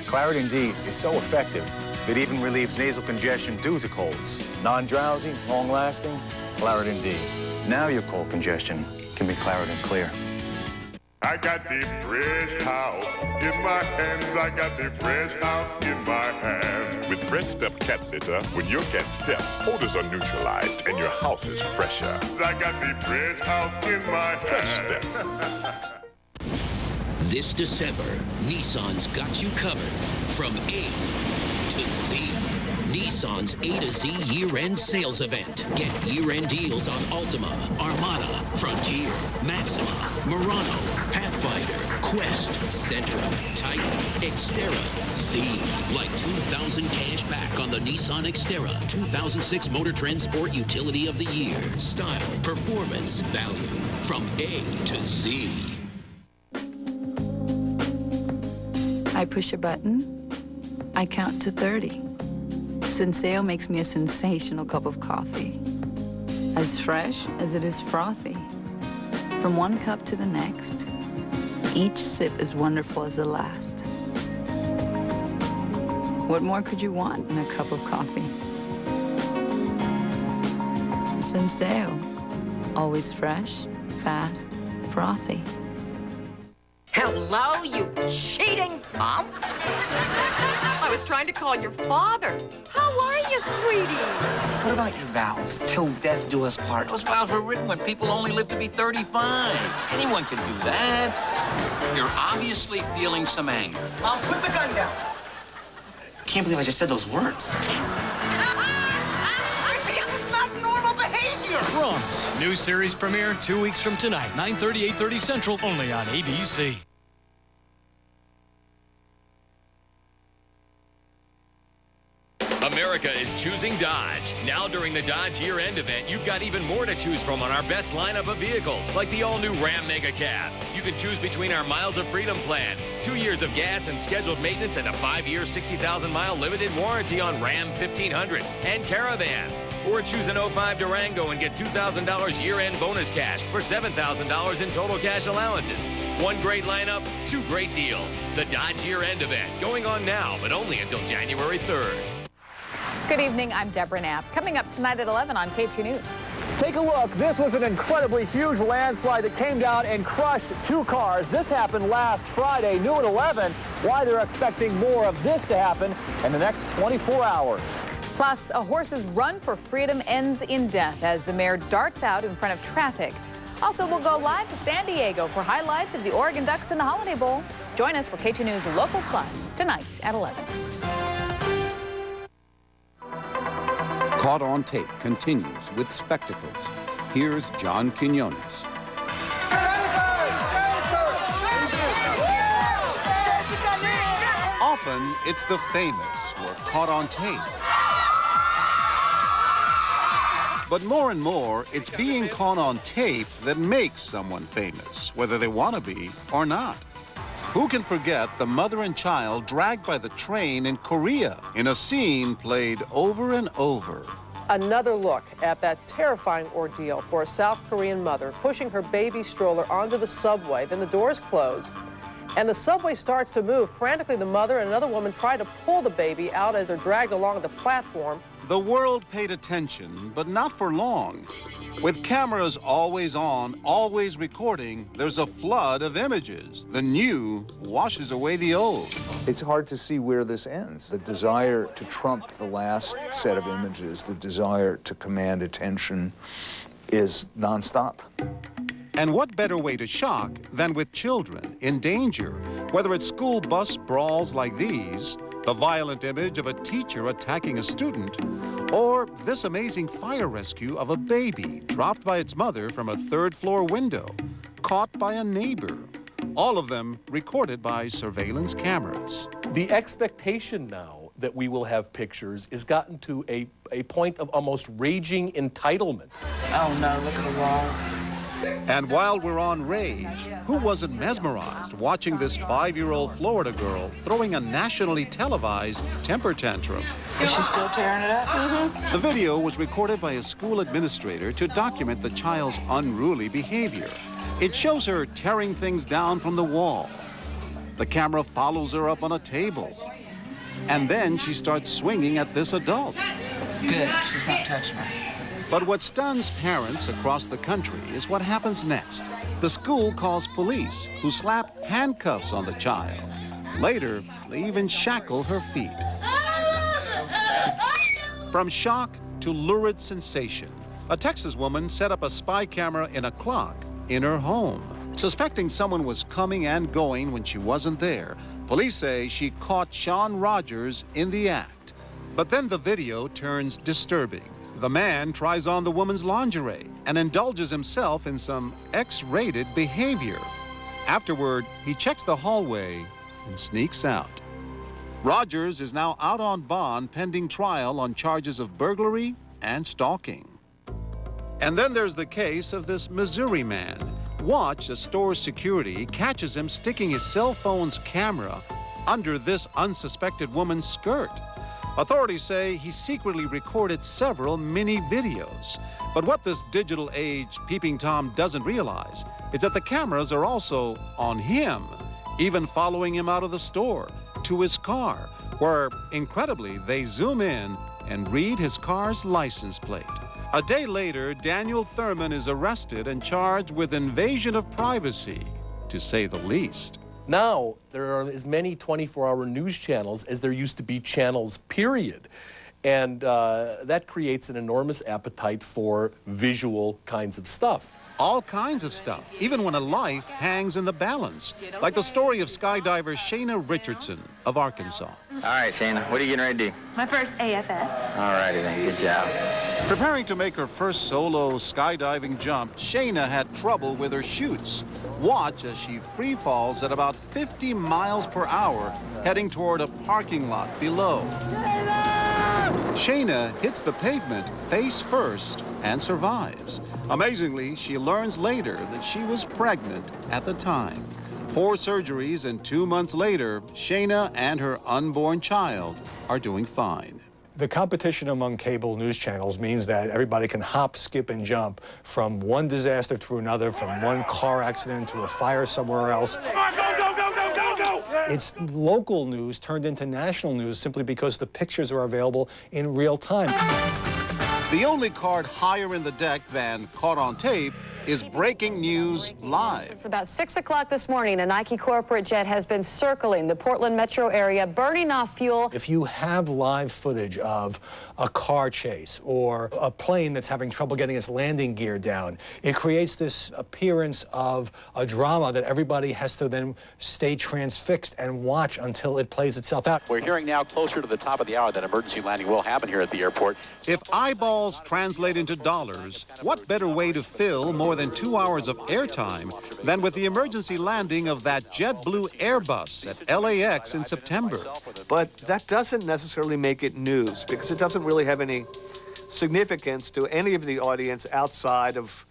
Claritin D is so effective that it even relieves nasal congestion due to colds. Non-drowsy, long-lasting, Claritin D. Now your cold congestion can be Claritin Clear. I got the fresh house in my hands. I got the fresh house in my hands. With fresh step cat litter, when your cat steps, odors are neutralized and your house is fresher. I got the fresh house in my hands. Fresh Step. This December, Nissan's got you covered from A to Z. Nissan's A to Z year-end sales event. Get year-end deals on Altima, Armada, Frontier, Maxima, Murano, Pathfinder, Quest, Sentra, Titan, Xterra, Z. Like 2,000 cash back on the Nissan Xterra 2006 Motor Trend Sport Utility of the Year. Style, performance, value. From A to Z. I push a button, I count to 30. Senseo makes me a sensational cup of coffee. As fresh as it is frothy. From one cup to the next, each sip is wonderful as the last. What more could you want in a cup of coffee? Senseo, always fresh, fast, frothy. Hello, you cheating bum! I was trying to call your father. How are you, sweetie? What about your vows? Till death do us part. Those vows were written when people only lived to be 35. Anyone can do that. You're obviously feeling some anger. Mom, put the gun down. Can't believe I just said those words. This is not normal behavior. Crumbs. New series premiere 2 weeks from tonight, 9:30, 8:30 Central, only on ABC. America is choosing Dodge. Now during the Dodge year-end event, you've got even more to choose from on our best lineup of vehicles, like the all-new Ram Mega Cab. You can choose between our Miles of Freedom plan, 2 years of gas and scheduled maintenance, and a 5-year, 60,000-mile limited warranty on Ram 1500 and Caravan. Or choose an 05 Durango and get $2,000 year-end bonus cash for $7,000 in total cash allowances. One great lineup, 2 great deals. The Dodge year-end event, going on now, but only until January 3rd. Good evening, I'm Deborah Knapp. Coming up tonight at 11 on KATU News. Take a look. This was an incredibly huge landslide that came down and crushed 2 cars. This happened last Friday, new at 11. Why they're expecting more of this to happen in the next 24 hours. Plus, a horse's run for freedom ends in death as the mare darts out in front of traffic. Also, we'll go live to San Diego for highlights of the Oregon Ducks in the Holiday Bowl. Join us for KATU News Local Plus tonight at 11. Caught on Tape continues with spectacles. Here's John Quinones. Often, it's the famous who are caught on tape. But more and more, it's being caught on tape that makes someone famous, whether they want to be or not. Who can forget the mother and child dragged by the train in Korea in a scene played over and over? Another look at that terrifying ordeal for a South Korean mother pushing her baby stroller onto the subway. Then the doors close, and the subway starts to move. Frantically, the mother and another woman try to pull the baby out as they're dragged along the platform. The world paid attention, but not for long. With cameras always on, always recording, there's a flood of images. The new washes away the old. It's hard to see where this ends. The desire to trump the last set of images, the desire to command attention is nonstop. And what better way to shock than with children in danger? Whether it's school bus brawls like these, the violent image of a teacher attacking a student, or this amazing fire rescue of a baby dropped by its mother from a 3rd-floor window, caught by a neighbor. All of them recorded by surveillance cameras. The expectation now that we will have pictures is gotten to a point of almost raging entitlement. Oh no, look at the walls. And while we're on rage, who wasn't mesmerized watching this 5-year-old Florida girl throwing a nationally televised temper tantrum? Is she still tearing it up? The video was recorded by a school administrator to document the child's unruly behavior. It shows her tearing things down from the wall. The camera follows her up on a table. And then she starts swinging at this adult. Good, she's not touching her. But what stuns parents across the country is what happens next. The school calls police, who slap handcuffs on the child. Later, they even shackle her feet. From shock to lurid sensation, a Texas woman set up a spy camera in a clock in her home. Suspecting someone was coming and going when she wasn't there, police say she caught Sean Rogers in the act. But then the video turns disturbing. The man tries on the woman's lingerie and indulges himself in some X-rated behavior. Afterward, he checks the hallway and sneaks out. Rogers is now out on bond pending trial on charges of burglary and stalking. And then there's the case of this Missouri man. Watch as store security catches him sticking his cell phone's camera under this unsuspected woman's skirt. Authorities say he secretly recorded several mini videos. But what this digital age peeping Tom doesn't realize is that the cameras are also on him, even following him out of the store to his car, where, incredibly, they zoom in and read his car's license plate. A day later, Daniel Thurman is arrested and charged with invasion of privacy, to say the least. Now, there are as many 24-hour news channels as there used to be channels, period. And that creates an enormous appetite for visual kinds of stuff. All kinds of stuff, even when a life hangs in the balance, like the story of skydiver Shayna Richardson of Arkansas. All right, Shayna, what are you getting ready to do? My first AFF. All righty then, good job. Preparing to make her first solo skydiving jump, Shayna had trouble with her chutes. Watch as she free falls at about 50 miles per hour, heading toward a parking lot below. Shayna hits the pavement face first and survives. Amazingly, she learns later that she was pregnant at the time. 4 surgeries and 2 months later, Shayna and her unborn child are doing fine. The competition among cable news channels means that everybody can hop, skip, and jump from one disaster to another, from one car accident to a fire somewhere else. It's local news turned into national news simply because the pictures are available in real time. The only card higher in the deck than caught on tape is Breaking News Live. It's about 6 o'clock this morning. A Nike corporate jet has been circling the Portland metro area, burning off fuel. If you have live footage of a car chase or a plane that's having trouble getting its landing gear down, it creates this appearance of a drama that everybody has to then stay transfixed and watch until it plays itself out. We're hearing now closer to the top of the hour that emergency landing will happen here at the airport. If eyeballs translate into dollars, what better way to fill more than 2 hours of airtime than with the emergency landing of that JetBlue Airbus at LAX in September? But that doesn't necessarily make it news because it doesn't really have any significance to any of the audience outside of,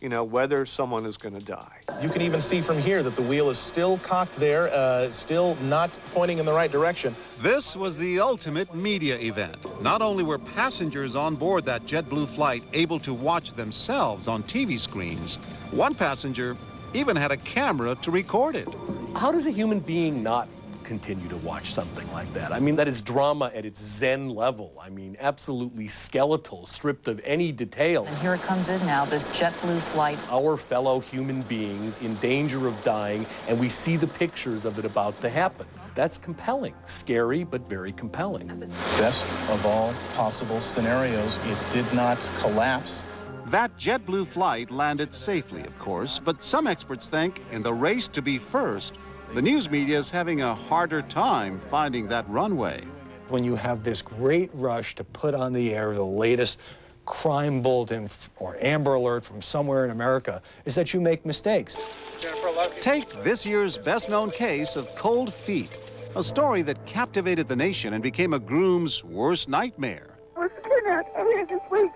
you know, whether someone is going to die. You can even see from here that the wheel is still cocked there, still not pointing in the right direction. This was the ultimate media event. Not only were passengers on board that JetBlue flight able to watch themselves on TV screens, one passenger even had a camera to record it. How does a human being not continue to watch something like that? I mean, that is drama at its zen level. I mean, absolutely skeletal, stripped of any detail. And here it comes in now, this JetBlue flight. Our fellow human beings in danger of dying, and we see the pictures of it about to happen. That's compelling. Scary, but very compelling. Best of all possible scenarios, it did not collapse. That JetBlue flight landed safely, of course, but some experts think in the race to be first, the news media is having a harder time finding that runway. When you have this great rush to put on the air the latest crime bulletin or Amber Alert from somewhere in America, is that you make mistakes. Take this year's best-known case of cold feet, a story that captivated the nation and became a groom's worst nightmare.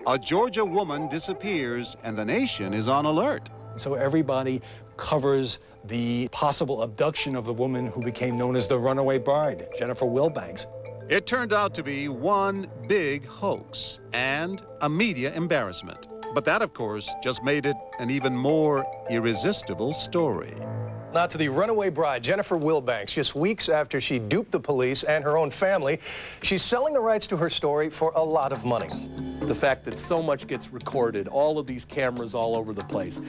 A Georgia woman disappears and the nation is on alert. So everybody covers the possible abduction of the woman who became known as the runaway bride, Jennifer Wilbanks. It turned out to be one big hoax and a media embarrassment. But that, of course, just made it an even more irresistible story. Now to the runaway bride, Jennifer Wilbanks. Just weeks after she duped the police and her own family, she's selling the rights to her story for a lot of money. The fact that so much gets recorded, all of these cameras all over the place.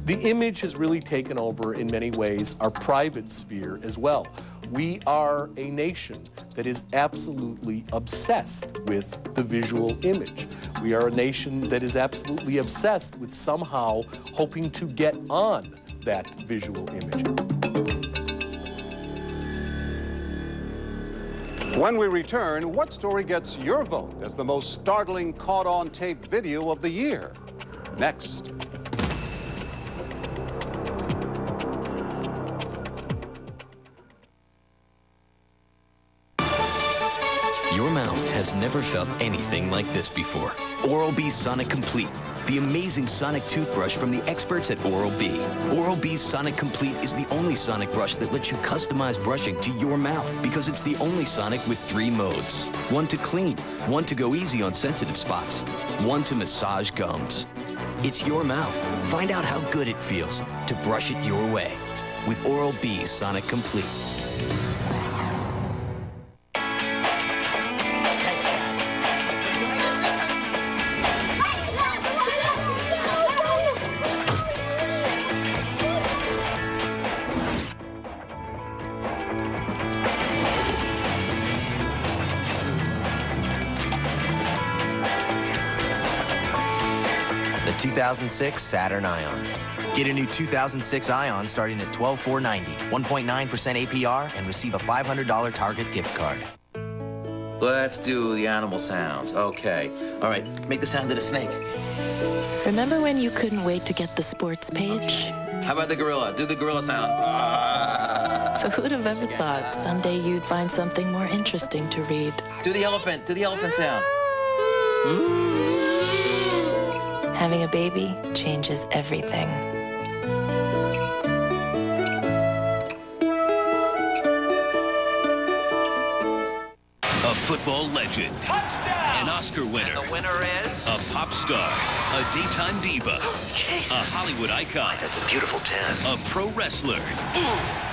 The image has really taken over, in many ways, our private sphere as well. We are a nation that is absolutely obsessed with the visual image. We are a nation that is absolutely obsessed with somehow hoping to get on that visual image. When we return, what story gets your vote as the most startling caught-on-tape video of the year? Next. Your mouth has never felt anything like this before. Oral-B Sonic Complete, the amazing sonic toothbrush from the experts at Oral-B. Oral-B's Sonic Complete is the only sonic brush that lets you customize brushing to your mouth because it's the only sonic with 3 modes. One to clean, one to go easy on sensitive spots, one to massage gums. It's your mouth. Find out how good it feels to brush it your way with Oral-B Sonic Complete. The 2006 Saturn Ion. Get a new 2006 Ion starting at $12,490, 1.9% APR, and receive a $500 Target gift card. Let's do the animal sounds. Okay. All right, make the sound of the snake. Remember when you couldn't wait to get the sports page? How about the gorilla? Do the gorilla sound. So who'd have ever thought someday you'd find something more interesting to read? Do the elephant. Do the elephant sound. Having a baby changes everything. A football legend. An Oscar winner. And the winner is? A pop star. A daytime diva. A Hollywood icon. That's a beautiful 10. A pro wrestler.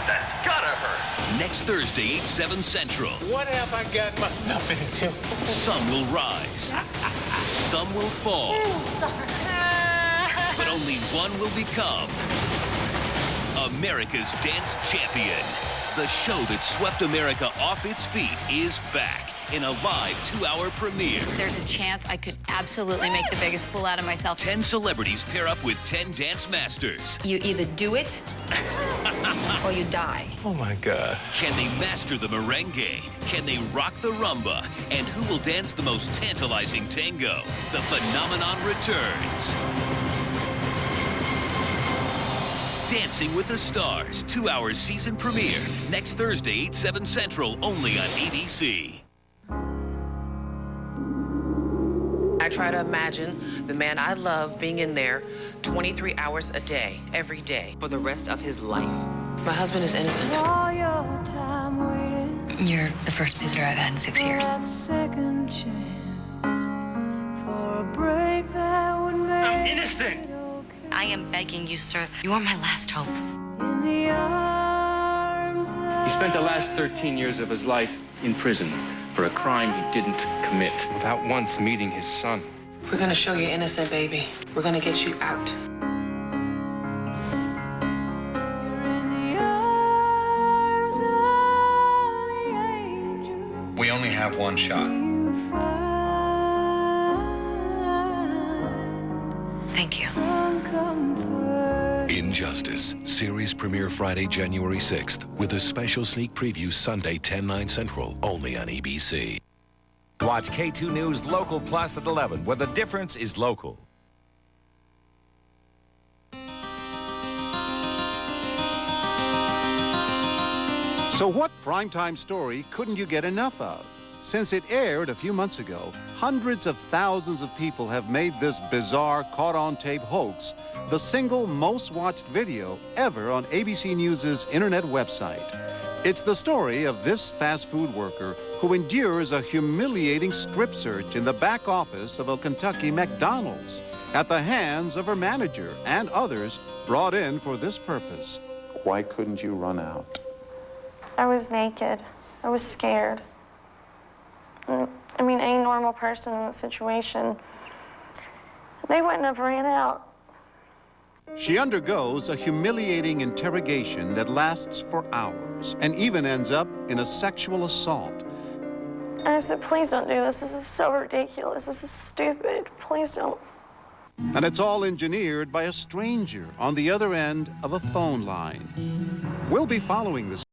That's gotta hurt. Next Thursday, 8/7 Central. What have I gotten myself into? Some will rise. Some will fall. But only one will become America's Dance Champion. The show that swept America off its feet is back in a live 2-hour premiere. There's a chance I could absolutely make the biggest fool out of myself. 10 celebrities pair up with 10 dance masters. You either do it or you die. Oh my God. Can they master the merengue? Can they rock the rumba? And who will dance the most tantalizing tango? The phenomenon returns. Dancing with the Stars, 2-hour season premiere. Next Thursday, 8/7 Central, only on ABC. I try to imagine the man I love being in there 23 hours a day, every day, for the rest of his life. My husband is innocent. You're the first visitor I've had in 6 years. I'm innocent! I am begging you, sir. You are my last hope. He spent the last 13 years of his life in prison for a crime he didn't commit without once meeting his son. We're gonna show you innocent, baby. We're gonna get you out. We only have one shot. Thank you. Injustice, series premiere Friday, January 6th, with a special sneak preview Sunday, 10/9 Central, only on ABC. Watch K2 News Local Plus at 11, where the difference is local. So what primetime story couldn't you get enough of? Since it aired a few months ago, hundreds of thousands of people have made this bizarre caught-on-tape hoax the single most-watched video ever on ABC News' internet website. It's the story of this fast food worker who endures a humiliating strip search in the back office of a Kentucky McDonald's at the hands of her manager and others brought in for this purpose. Why couldn't you run out? I was naked. I was scared. I mean, any normal person in the situation, they wouldn't have ran out. She undergoes a humiliating interrogation that lasts for hours and even ends up in a sexual assault. And I said, please don't do this. This is so ridiculous. This is stupid. Please don't. And it's all engineered by a stranger on the other end of a phone line. We'll be following this